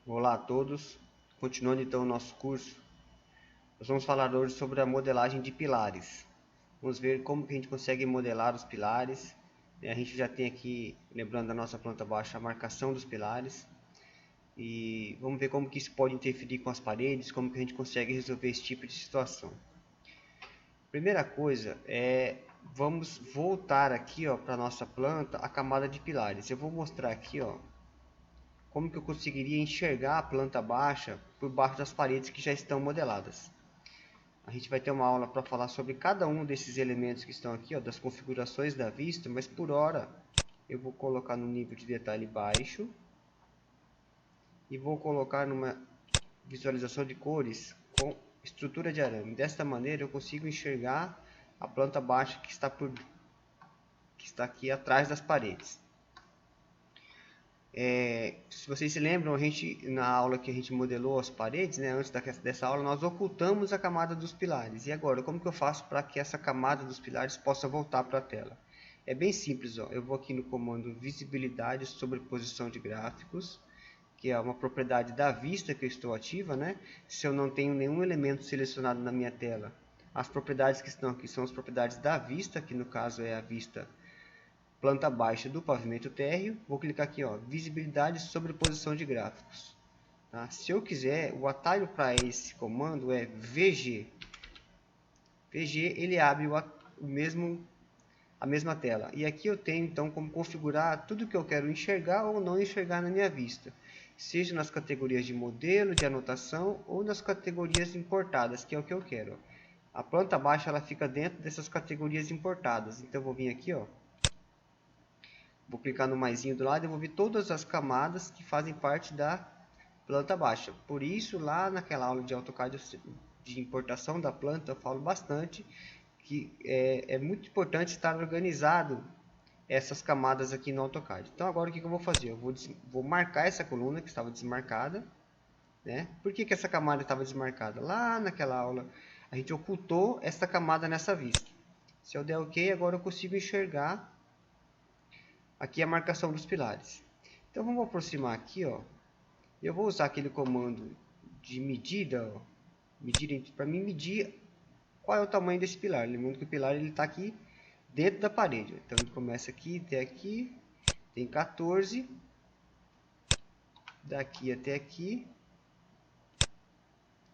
Olá a todos, continuando então o nosso curso, nós vamos falar hoje sobre a modelagem de pilares. Vamos ver como que a gente consegue modelar os pilares. A gente já tem aqui, lembrando da nossa planta baixa, a marcação dos pilares. E vamos ver como que isso pode interferir com as paredes, como que a gente consegue resolver esse tipo de situação. Primeira coisa vamos voltar aqui para a nossa planta a camada de pilares. Eu vou mostrar aqui como que eu conseguiria enxergar a planta baixa por baixo das paredes que já estão modeladas. A gente vai ter uma aula para falar sobre cada um desses elementos que estão aqui, das configurações da vista, mas por hora eu vou colocar no nível de detalhe baixo e vou colocar numa visualização de cores com estrutura de arame. Desta maneira eu consigo enxergar a planta baixa que está aqui atrás das paredes. Se vocês se lembram, na aula que a gente modelou as paredes, antes dessa aula, nós ocultamos a camada dos pilares. E agora, como que eu faço para que essa camada dos pilares possa voltar para a tela? É bem simples, eu vou aqui no comando visibilidade sobreposição de gráficos, que é uma propriedade da vista que eu estou ativa, Se eu não tenho nenhum elemento selecionado na minha tela, as propriedades que estão aqui são as propriedades da vista, que no caso é a vista planta baixa do pavimento térreo. Vou clicar aqui, visibilidade sobreposição de gráficos. Tá? Se eu quiser, o atalho para esse comando é VG. VG ele abre a mesma tela. E aqui eu tenho então como configurar tudo que eu quero enxergar ou não enxergar na minha vista. Seja nas categorias de modelo, de anotação ou nas categorias importadas, que é o que eu quero. A planta baixa ela fica dentro dessas categorias importadas. Então eu vou vir aqui, vou clicar no maisinho do lado e vou ver todas as camadas que fazem parte da planta baixa. Por isso, lá naquela aula de AutoCAD de importação da planta, eu falo bastante que é muito importante estar organizado essas camadas aqui no AutoCAD. Então, agora o que eu vou fazer? Eu vou marcar essa coluna que estava desmarcada. Por que essa camada estava desmarcada? Lá naquela aula, a gente ocultou essa camada nessa vista. Se eu der OK, agora eu consigo enxergar aqui a marcação dos pilares. Então vamos aproximar aqui, Eu vou usar aquele comando de medida, para mim medir qual é o tamanho desse pilar. Lembrando que o pilar ele está aqui dentro da parede. Então ele começa aqui até aqui, tem 14, daqui até aqui,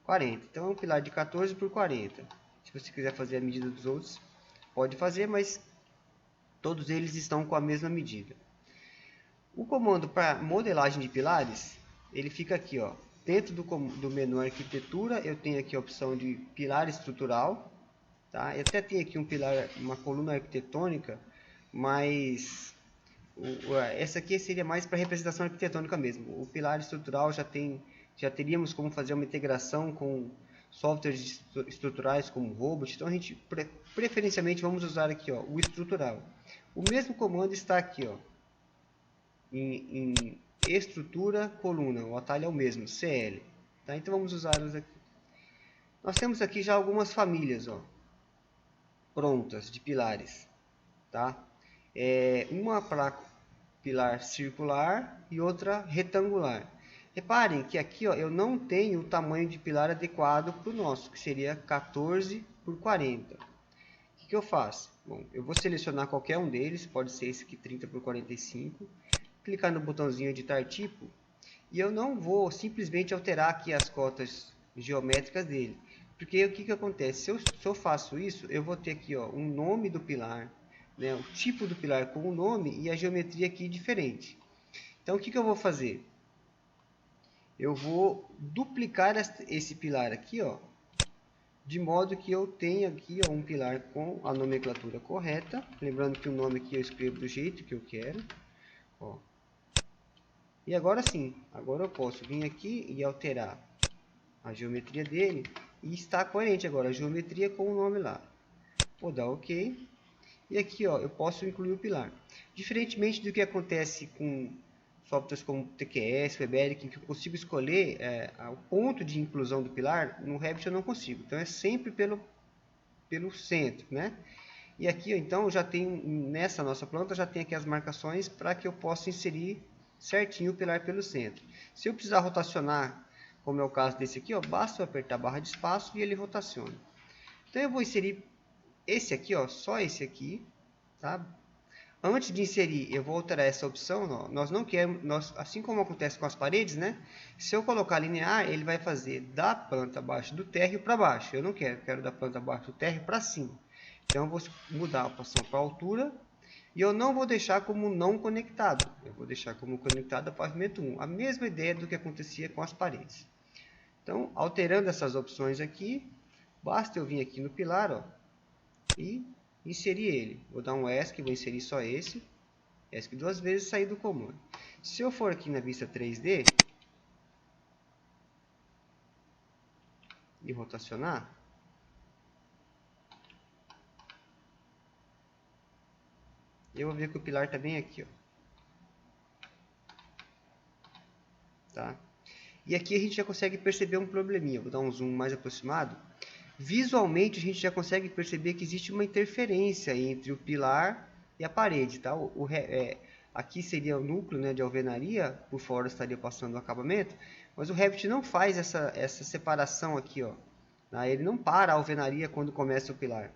40. Então é um pilar de 14 por 40. Se você quiser fazer a medida dos outros, pode fazer, mas todos eles estão com a mesma medida. O comando para modelagem de pilares, ele fica aqui, dentro do menu arquitetura, eu tenho aqui a opção de pilar estrutural, tá? Eu até tenho aqui uma coluna arquitetônica, mas essa aqui seria mais para representação arquitetônica mesmo. O pilar estrutural já teríamos como fazer uma integração com softwares estruturais como Robot, então a gente preferencialmente vamos usar aqui, o estrutural. O mesmo comando está aqui, em estrutura coluna, o atalho é o mesmo, CL. Tá? Então vamos usá-los aqui. Nós temos aqui já algumas famílias prontas de pilares. Tá? Uma para pilar circular e outra retangular. Reparem que aqui eu não tenho o tamanho de pilar adequado para o nosso, que seria 14 por 40. O que eu faço? Bom, eu vou selecionar qualquer um deles, pode ser esse aqui 30 por 45. Clicar no botãozinho editar tipo e eu não vou simplesmente alterar aqui as cotas geométricas dele, porque o que acontece? Se eu faço isso, eu vou ter aqui um nome do pilar, o tipo do pilar com o nome e a geometria aqui diferente. Então o que eu vou fazer? Eu vou duplicar esse pilar aqui, de modo que eu tenha aqui um pilar com a nomenclatura correta, lembrando que o nome aqui eu escrevo do jeito que eu quero. E agora sim, agora eu posso vir aqui e alterar a geometria dele e está coerente agora a geometria com o nome lá. Vou dar OK. E aqui eu posso incluir o pilar. Diferentemente do que acontece com softwares como TQS, WebEric, que eu consigo escolher o ponto de inclusão do pilar, no Revit eu não consigo. Então é sempre pelo centro, E aqui então já tem nessa nossa planta já tem aqui as marcações para que eu possa inserir certinho o pilar pelo centro. Se eu precisar rotacionar, como é o caso desse aqui, ó, basta eu apertar a barra de espaço e ele rotaciona. Então eu vou inserir esse aqui, ó, só esse aqui, tá? Antes de inserir, eu vou alterar essa opção, ó. Nós não queremos, assim como acontece com as paredes, né? Se eu colocar linear, ele vai fazer da planta abaixo do térreo para baixo. Eu não quero da planta abaixo do térreo para cima. Então eu vou mudar a opção para altura e eu não vou deixar como não conectado. Eu vou deixar como conectado a pavimento 1. A mesma ideia do que acontecia com as paredes. Então, alterando essas opções aqui, basta eu vir aqui no pilar, ó, e inserir ele. Vou dar um ESC, vou inserir só esse. ESC duas vezes e sair do comando. Se eu for aqui na vista 3D e rotacionar, eu vou ver que o pilar está bem aqui, ó. Tá? E aqui a gente já consegue perceber um probleminha. Vou dar um zoom mais aproximado. Visualmente a gente já consegue perceber que existe uma interferência entre o pilar e a parede, tá? Aqui seria o núcleo, né, de alvenaria, por fora estaria passando o acabamento, mas o Revit não faz essa separação aqui, ó. Tá? Ele não para a alvenaria quando começa o pilar,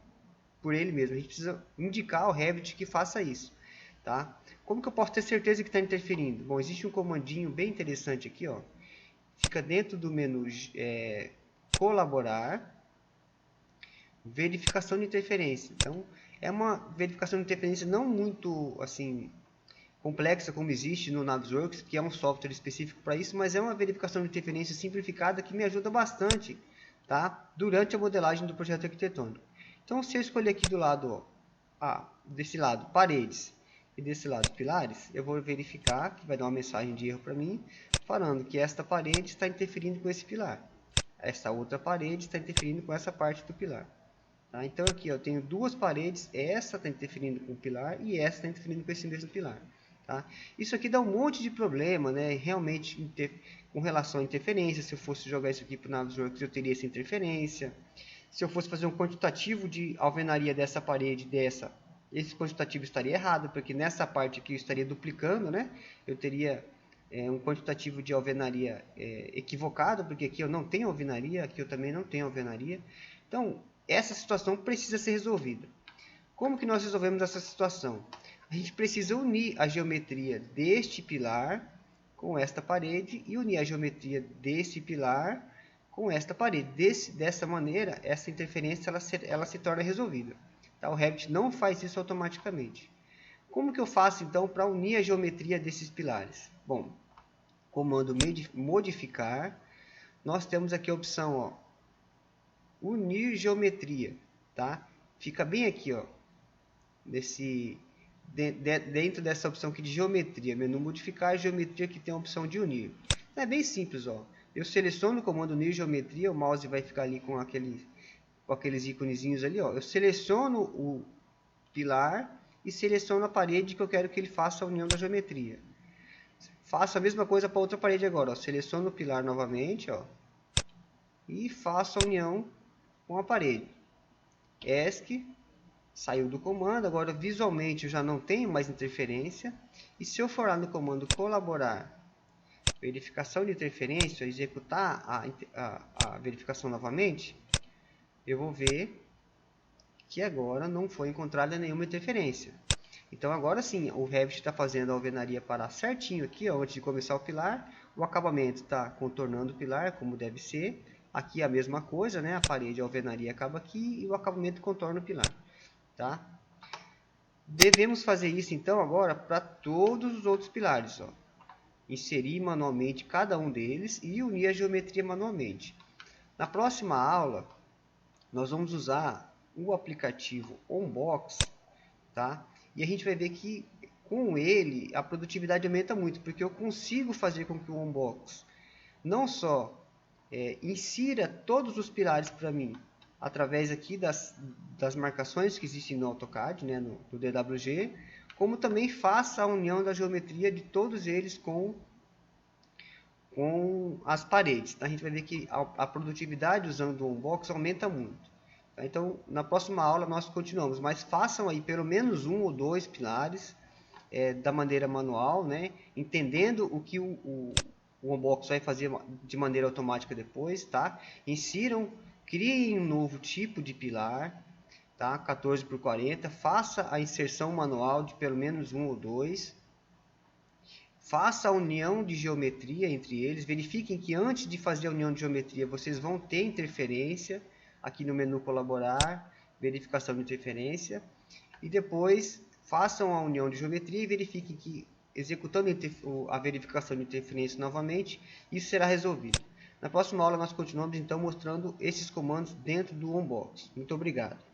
por ele mesmo. A gente precisa indicar ao Revit que faça isso, tá? Como que eu posso ter certeza que está interferindo? Bom, existe um comandinho bem interessante aqui, ó. Fica dentro do menu colaborar, verificação de interferência. Então, é uma verificação de interferência não muito assim complexa como existe no Navisworks, que é um software específico para isso, mas é uma verificação de interferência simplificada que me ajuda bastante, tá? Durante a modelagem do projeto arquitetônico. Então, se eu escolher aqui do lado, ó, desse lado paredes e desse lado pilares, eu vou verificar que vai dar uma mensagem de erro para mim, falando que esta parede está interferindo com esse pilar. Essa outra parede está interferindo com essa parte do pilar. Tá? Então aqui eu tenho duas paredes, essa está interferindo com o pilar e essa está interferindo com esse mesmo pilar. Tá? Isso aqui dá um monte de problema, né? Realmente com relação à interferência. Se eu fosse jogar isso aqui para o Navisworks, eu teria essa interferência. Se eu fosse fazer um quantitativo de alvenaria dessa parede dessa, esse quantitativo estaria errado, porque nessa parte aqui eu estaria duplicando, né? Eu teria um quantitativo de alvenaria equivocado, porque aqui eu não tenho alvenaria, aqui eu também não tenho alvenaria. Então, essa situação precisa ser resolvida. Como que nós resolvemos essa situação? A gente precisa unir a geometria deste pilar com esta parede e unir a geometria desse pilar com esta parede. Dessa maneira, essa interferência ela se torna resolvida. Tá? O Revit não faz isso automaticamente. Como que eu faço então para unir a geometria desses pilares? Bom, comando modificar, nós temos aqui a opção, ó, unir geometria, tá? Fica bem aqui, ó, dentro dessa opção aqui de geometria, menu modificar, geometria que tem a opção de unir. É bem simples, ó. Eu seleciono o comando unir geometria, o mouse vai ficar ali com aqueles íconezinhos ali, ó. Eu seleciono o pilar e seleciono a parede que eu quero que ele faça a união da geometria. Faço a mesma coisa para outra parede agora, ó. Seleciono o pilar novamente, ó, e faço a união com a parede. ESC, saiu do comando, agora visualmente eu já não tenho mais interferência. E se eu for lá no comando colaborar, verificação de interferência, executar a verificação novamente, eu vou ver que agora não foi encontrada nenhuma interferência. Então agora sim, o Revit está fazendo a alvenaria parar certinho aqui, ó, antes de começar o pilar. O acabamento está contornando o pilar, como deve ser. Aqui é a mesma coisa, né? A parede, a alvenaria acaba aqui e o acabamento contorna o pilar. Tá? Devemos fazer isso então agora para todos os outros pilares. Ó. Inserir manualmente cada um deles e unir a geometria manualmente. Na próxima aula, nós vamos usar o aplicativo OnBox, tá? E a gente vai ver que com ele a produtividade aumenta muito, porque eu consigo fazer com que o OnBox não só insira todos os pilares para mim, através aqui das marcações que existem no AutoCAD, né, no DWG, como também faça a união da geometria de todos eles com as paredes. Tá? A gente vai ver que a produtividade usando o OnBox aumenta muito. Tá? Então, na próxima aula nós continuamos, mas façam aí pelo menos um ou dois pilares, da maneira manual, né? Entendendo o que o Unbox vai fazer de maneira automática depois, tá? Criem um novo tipo de pilar, tá? 14 por 40, faça a inserção manual de pelo menos um ou dois, faça a união de geometria entre eles, verifiquem que antes de fazer a união de geometria vocês vão ter interferência aqui no menu colaborar, verificação de interferência, e depois façam a união de geometria e verifiquem que executando a verificação de interferência novamente, isso será resolvido. Na próxima aula nós continuamos então mostrando esses comandos dentro do Unbox. Muito obrigado.